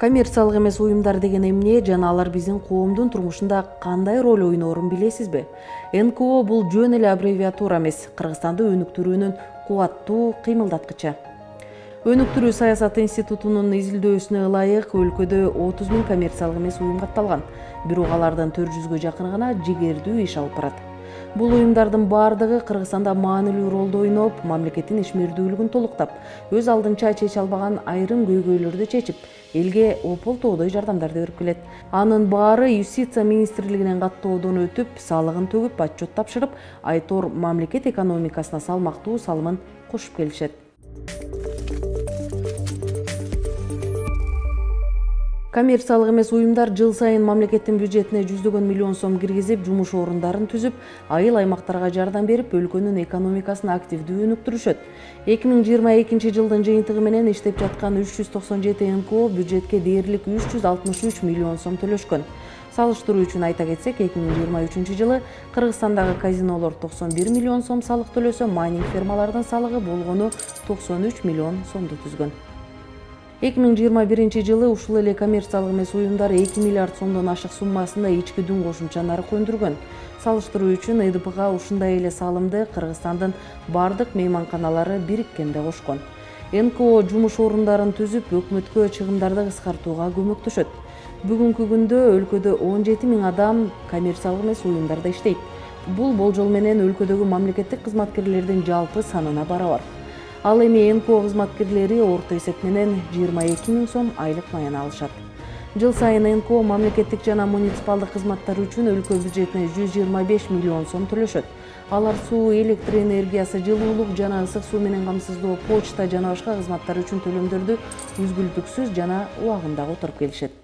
Коммерциялык эмес уюмдар деген эмне жана алар биздин коомдун турмушунда кандай роль ойноорун билесизби? НКО бул жөн эле аббревиатура эмес, Кыргызстанды өнүктүрүүнүн кубаттуу кыймылдаткычы. Өнүктүрүү саясат институтунун изилдөөсүнө ылайык өлкөдө 30 000 коммерциялык эмес уюм катталган. Бирок алардын 400гө жакыны гана жигердүү иш алып барат. Бул уюмдардын баардыгы Кыргызстанда маанилүү ролду ойноп, мамлекеттин ишмердүүлүгүн толуктап, өз алдынча чече албаган айрым көйгөйлөрдү чечип, элге опол-тоодой жардамдарды берип келет. Анын баары Юстиция министрлигинен каттоодон өтүп, салыгын төгүп, отчет тапшырып, айтор мамлекет экономикасына салмактуу салымын кошуп келишет. Коммерциялык эмес уюмдар жыл сайын мамлекеттин бюджетине жүздөгөн миллион сом киргизип, жумуш орундарын түзүп, айыл аймактарга жардам берип, өлкөнүн экономикасын активдүү өнүктүрүшөт. 2022 жылдын жыйынтыгы менен иштеп жаткан 397 НКО бюджетке дээрлик 363 миллион сом төлөшкөн. Салыштыруу үчүн айта кетсек, 2023 жылы Кыргызстандагы казинолор 91 миллион сом салык төлөсө, майнинг фермалардын салыгы болгону 93 миллион сомду түзгөн. 2021 жылы ушул эле коммерциялык эмес уюмдар 2 миллиард сомдон ашык суммасында ички дүң кошумча нарык өндүргөн. Салыштыруу үчүн ИДПга ушундай эле салымды Кыргызстандын бардык мейманканалары бириккенде кошкон. НКО жумуш орундарын түзүп, өкмөткө чыгымдарды кыскартууга көмөктөшөт. Бүгүнкү күндө өлкөдө 17 000 адам коммерциялык эмес уюмдарда иштейт. Бул болжол менен өлкөдөгү мамлекеттик кызматкерлердин жалпы санына барабар. Ал эми НКО кызматкерлери орто эсеп менен 22 000 сом айлык маяна алышат. Жыл сайын НКО мамлекеттик жана муниципалдык кызматтар үчүн өлкө бюджетине 125 миллион сом төлөшөт. Алар суу, электр энергиясы, жылуулук жана ысык суу менен камсыздоо, почта жана башка кызматтар үчүн төлөмдөрдү үзгүлтүксүз жана убагында которуп келишет.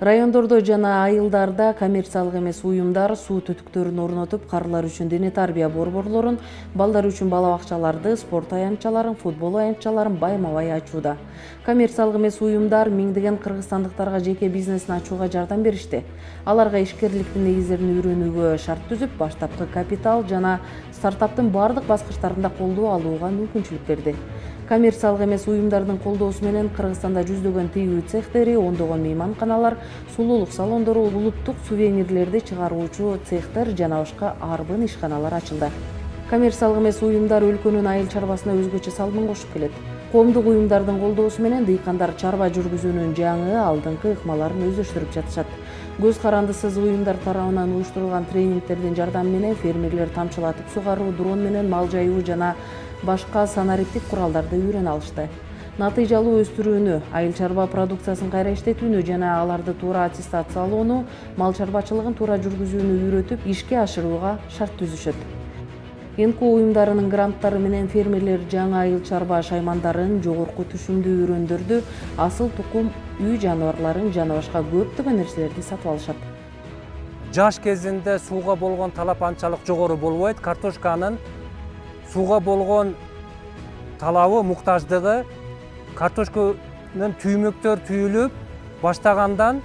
Райондордо жана айылдарда коммерциялык эмес уюмдар суу түтүктөрүн орнотуп, карылар үчүн дене тарбия борборлорун, балдар үчүн бала бакчаларды, спорт аянтчаларын, футбол аянтчаларын байма-бай ачууда. Коммерциялык эмес уюмдар миңдеген кыргызстандыктарга жеке бизнесин ачууга жардам беришти. Аларга ишкерликтин негиздерин үйрөнүүгө шарт түзүп, баштапкы капитал жана стартаптын бардык баскычтарында колдоо алууга мүмкүнчүлүк берди. Коммерциялык эмес уюмдардын колдоосу менен Кыргызстанда жүздөгөн тигүү цехтери, ондогон мейманканалар, сулуулук салондору, улуттук сувенирлерди чыгаруучу цехтер жана башка арбын ишканалар ачылды. Коммерциялык эмес уюмдар өлкөнүн айыл чарбасына өзгөчө салымын кошуп келет. Коомдук уюмдардын колдоосу менен дыйкандар чарба жүргүзүүнүн жаңы, алдыңкы ыкмаларын өздөштүрүп жатышат. Көз карандысыз уюмдар тарабынан уюштурулган тренингтердин жардамы менен фермерлер тамчылатып сугаруу, дрон менен мал жайуу жана башка санариптик куралдарды үйрөнө алышты. Натыйжалуу өстүрүүнү, айыл чарба продукциясын кайра иштетүүнү жана аларды туура аттестациялоону, мал чарбачылыгын туура жүргүзүүнү үйрөтүп, ишке ашырууга шарт түзүшөт. НКО уюмдарынын гранттары менен фермерлер жаңы айыл чарба шаймандарын, жогорку түшүмдүү үрөндөрдү, асыл тукум үй жаныбарларын жана башка көптөгөн нерселерди сатып алышат. Жаш кезинде сууга болгон талап анчалык жогору болбойт. Картошканын сууга болгон талабы, муктаждыгы картошканын түймөктөр түйүлүп баштагандан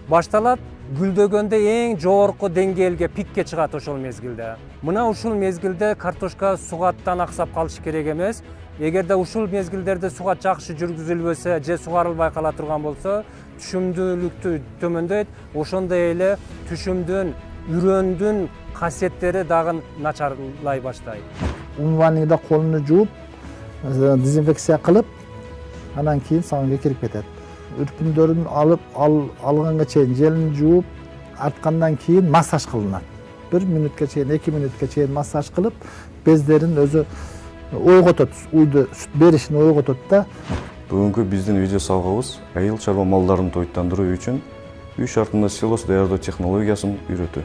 башталат, гүлдөгөндө эң жогорку деңгээлге, пикке чыгат ошол мезгилде. Мына ушул мезгилде картошка сугаттан аксап калышы керек эмес. Эгерде ушул мезгилдерде сугат жакшы жүргүзүлбөсө же сугарылбай кала турган болсо, түшүмдүүлүктү төмөндөйт. Ошондой эле түшүмдүн, үрөндүн касиеттери дагы начарлай баштайт. Умванныйда колуну жууп, дезинфекция кылып, анан кийин салонго кирип кетет. Үрпүндөрүн алганга чейин желин жууп, арткандан кийин массаж кылынат. 1 мүнөткө чейин, 2 мүнөткө чейин массаж кылып, бездерин өзү ойготот, уйду сүт беришин ойготот да. Бүгүнкү биздин видео салгыбыз айыл чарба малдарын тойтандыруу үчүн үй шартында силос даярдоо технологиясын үйрөтүү.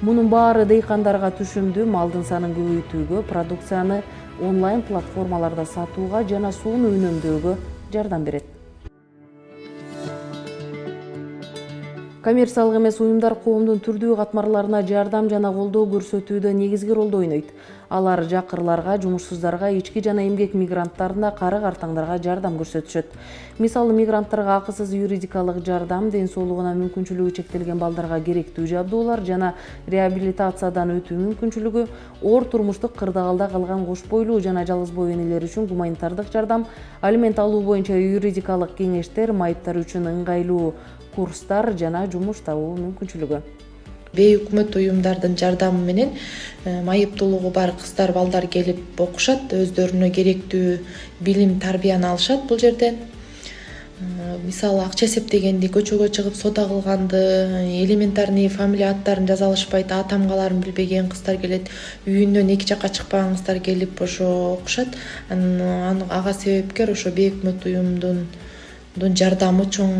Мунун баары дыйкандарга түшүмдүү малдын санын көбөйтүүгө, продукцияны онлайн платформаларда сатууга жана сууну үнөмдөөгө жардам берет. Коммерциялык эмес уюмдар коомдун түрдүү катмарларына жардам жана колдоо көрсөтүүдө негизги ролду ойнойт. Алар жакырларга, жумушсуздарга, ички жана эмгек мигранттарына, кары картаңдарга жардам көрсөтүшөт. Мисалы, мигранттарга акысыз юридикалык жардам, ден соолугуна мүмкүнчүлүгү чектелген балдарга керектүү жабдуулар жана реабилитациядан өтүү мүмкүнчүлүгү, оор турмуштук кырдаалда калган кош бойлуу жана жалгыз бой энелер үчүн гуманитардык жардам, алимент алуу боюнча юридикалык кеңештер, майыптар үчүн ыңгайлуу курстар жана жумуш табуу мүмкүнчүлүгү. Бейөкмөт уюмдардын жардамы менен майыптуулугу бар кыздар, балдар келип окушат, өздөрүнө керектүү билим, тарбияны алышат бул жерден. Мисалы, акча эсептегенди, көчөгө чыгып соода кылганды, элементарный фамилия аттарын жаза алышпайт, тамгаларын билбеген кыздар келет, үйүнөн эки жакка чыкпаган кыздар келип ошо окушат. Ага себепкер ошо бейөкмөт уюмдун жардамы чоң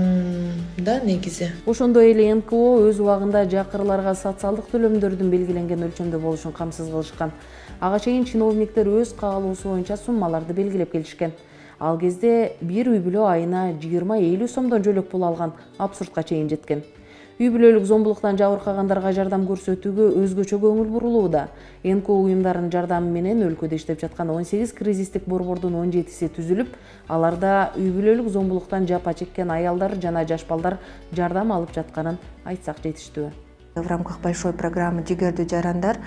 да негизи. Ошондой эле НКО өз убагында жакырларга социалдык төлөмдөрдүн белгиленген өлчөмдө болушун камсыз кылышкан. Ага чейин чиновниктер өз каалоосу боюнча суммаларды белгилеп келишкен. Ал кезде бир үй бүлө айына 20-50 сомдон жөлөк пул алган, абсурдка чейин жеткен. Үй бүлөлүк зомбулуктан жабыркагандарга жардам көрсөтүүгө өзгөчө көңүл бурулууда. НКО уюмдарынын жардамы менен өлкөдө иштеп жаткан 18 кризистик борбордун 17си түзүлүп, аларда үй бүлөлүк зомбулуктан жапа чеккен аялдар жана жаш балдар жардам алып жатканын айтсак жетиштүү. В рамках большой программы «Жигердүү жарандар»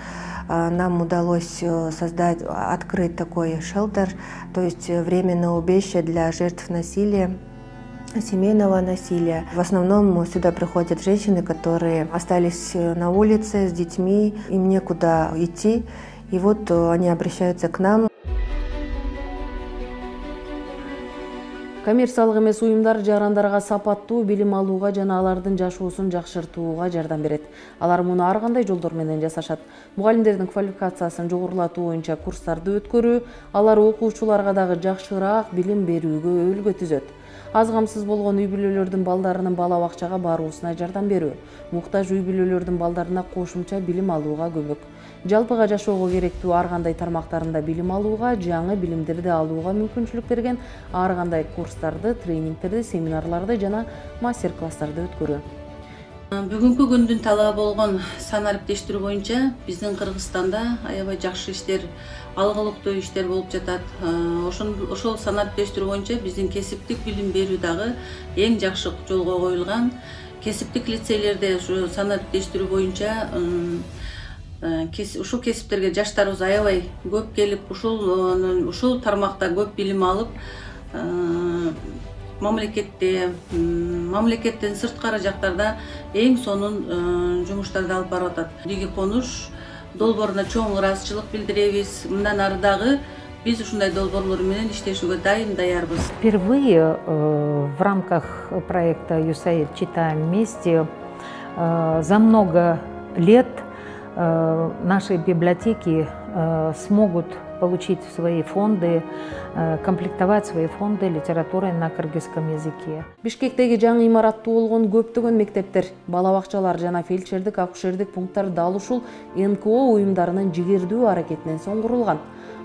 нам удалось создать, открыть такой шелтер, то есть временное убежище для жертв насилия, семейного насилия. В основном сюда приходят женщины, которые остались на улице с детьми, им некуда идти, и вот они обращаются к нам. Коммерциялык эмес уюмдар жарандарга сапаттуу билим алууга жана алардын жашоосун жакшыртууга жардам берет. Алар муну ар кандай жолдор менен жасашат. Мугалимдердин квалификациясын жогорулатуу боюнча курстарды өткөрүү, алар окуучуларга дагы жакшыраак билим берүүгө үлгү түзөт. Аз камсыз болгон үй бүлөлөрдүн балдарынын бала бакчага баруусуна жардам берүү, муктаж үй бүлөлөрдүн балдарына кошумча билим алууга көмөк. Жалпыга жашоого керектүү ар кандай тармактарында билим алууга, жаңы билимдерди алууга мүмкүнчүлүк берген ар кандай курстарды, тренингтерди, семинарларды жана мастер-класстарды өткөрүү. Бүгүнкү күндүн талабы болгон сан ариптештирүү боюнча биздин Кыргызстанда аябай жакшы иштер, алгылыктуу иштер болуп жатат. Ошол сан ариптештирүү боюнча биздин кесиптик билим берүү дагы эң жакшы жолго коюлган. Кесиптик лицейлерде ушу сан ариптештирүү боюнча ушул кесиптерге жаштарыбыз аябай көп келип, ушул тармакта көп билим алып, мамлекеттен сырткары жактарда эң сонун жумуштарды алып барып атат. Диги конуш долбооруна чоң ыраазычылык билдиребиз. Мындан ары дагы биз ушундай долбоорлор менен иштешүүгө даярбыз. Впервые в рамках проекта USAID «Читаем вместе» за много лет наши библиотеки смогут получить в свои фонды, комплектовать свои фонды литературой на кыргызском языке. Бишкектеги жаңы имараттуу болгон көптөгөн мектептер, бала бакчалар жана фельдшердик, акушердик пункттар дал ушул НКО уюмдарынын жигердүү аракетинен соң курулган.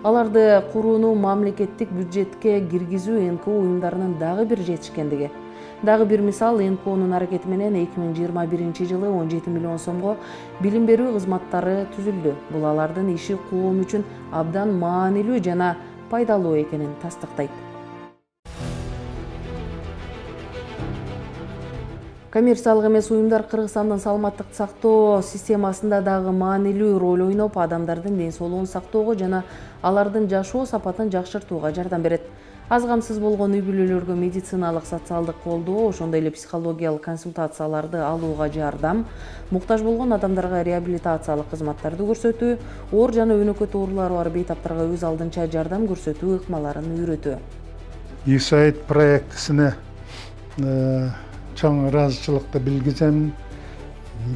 Аларды курууну мамлекеттик бюджетке киргизүү НКО уюмдарынын дагы бир жетишкендиги. Дагы бир мисал, НКОнун аракети менен 2021 жылы 17 миллион сомго билим берүү кызматтары түзүлдү. Бул алардын иши коом үчүн абдан маанилүү жана пайдалуу экенин тастыктайт. Коммерциялык эмес уюмдар Кыргызстандын саламаттык сактоо системасында дагы маанилүү роль ойноп, адамдардын ден соолугун сактоого жана алардын жашоо сапатын жакшыртууга жардам берет. Аз камсыз болгон үй бүлөлөргө медициналык, социалдык колдоо, ошондой эле психологиялык консультацияларды алууга жардам, муктаж болгон адамдарга реабилитациялык кызматтарды көрсөтүү, оор жана өнөкөт оорулары бар бейтаптарга өз алдынча жардам көрсөтүү ыкмаларын үйрөтүү. USAID проектисине чоң ыраазычылыкты билгизем.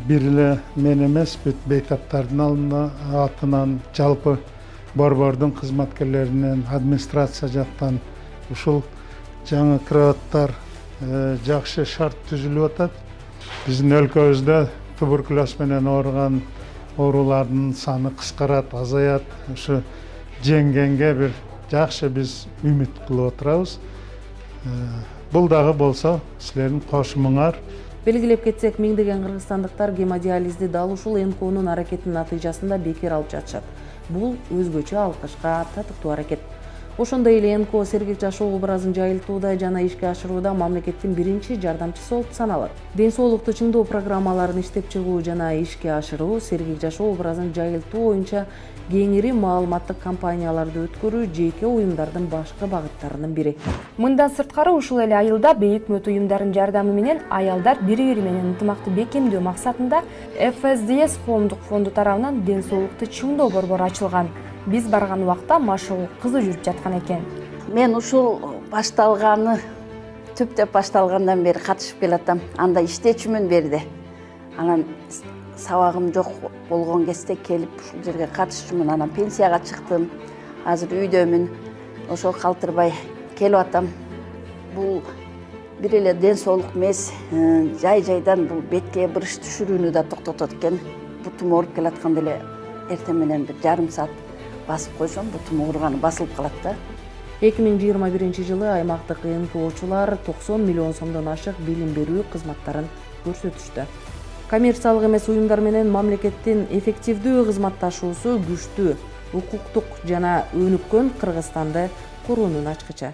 Бир эле мен эмес, бүт бейтаптардын атынан, жалпы борбордун кызматкерлеринен, администрация жактан ушул жаңы кыраттар жакшы шарт түзүлүп атат. Биздин өлкөбүздө туберкулез менен ооруган оорулардын саны кыскарат, азаят. Ушу жеңгенге бир жакшы биз үмүт кылып отурабыз. Бул дагы болсо силердин кошумуңар. Белгилеп кетсек, миңдеген кыргызстандыктар гемодиализди дал ушул НКОнун аракетинин натыйжасында бекер алып жатышат. Бул өзгөчө алкышка татыктуу аракет. Ошондой эле НКО сергек жашоо образын жайылтууда жана ишке ашырууда мамлекеттин биринчи жардамчысы болуп саналат. Ден соолукту чыңдоо программаларын иштеп чыгуу жана ишке ашыруу, сергек жашоо образын жайылтуу боюнча кеңири маалыматтык кампанияларды өткөрүү жеке уюмдардын башкы багыттарынын бири. Мындан сырткары ушул эле айылда бейөкмөт уюмдардын жардамы менен аялдар бири-бири менен ынтымакты бекемдөө максатында FSDS коомдук фонду тарабынан ден соолукту чыңдоо борбору ачылган. Биз барган убакта машыгуу кызуу жүрүп жаткан экен. Мен ушул түптөп башталгандан бери катышып келатам. Анда иштечүмүн берди. Анан сабагым жок болгон кезде келип ушул жерге катышчумун. Анан пенсияга чыктым. Азыр үйдөмүн. Ошол калтырбай келип атам. Бул бир эле ден соолук эмес, жай-жайдан бул бетке бырыш түшүрүүнү да токтотот экен. Бутум ооруп келатканда эле эртең менен бир жарым саат басып койсом, бутум ооруганы басылып калат да. 2021-жылы аймактык НКОчулар 90 миллион сомдон ашык билим берүү кызматтарын көрсөтүштү. Коммерциялык эмес уюмдар менен мамлекеттин эффективдүү кызматташуусу күчтүү, укуктук жана өнүккөн Кыргызстанды куруунун ачкычы.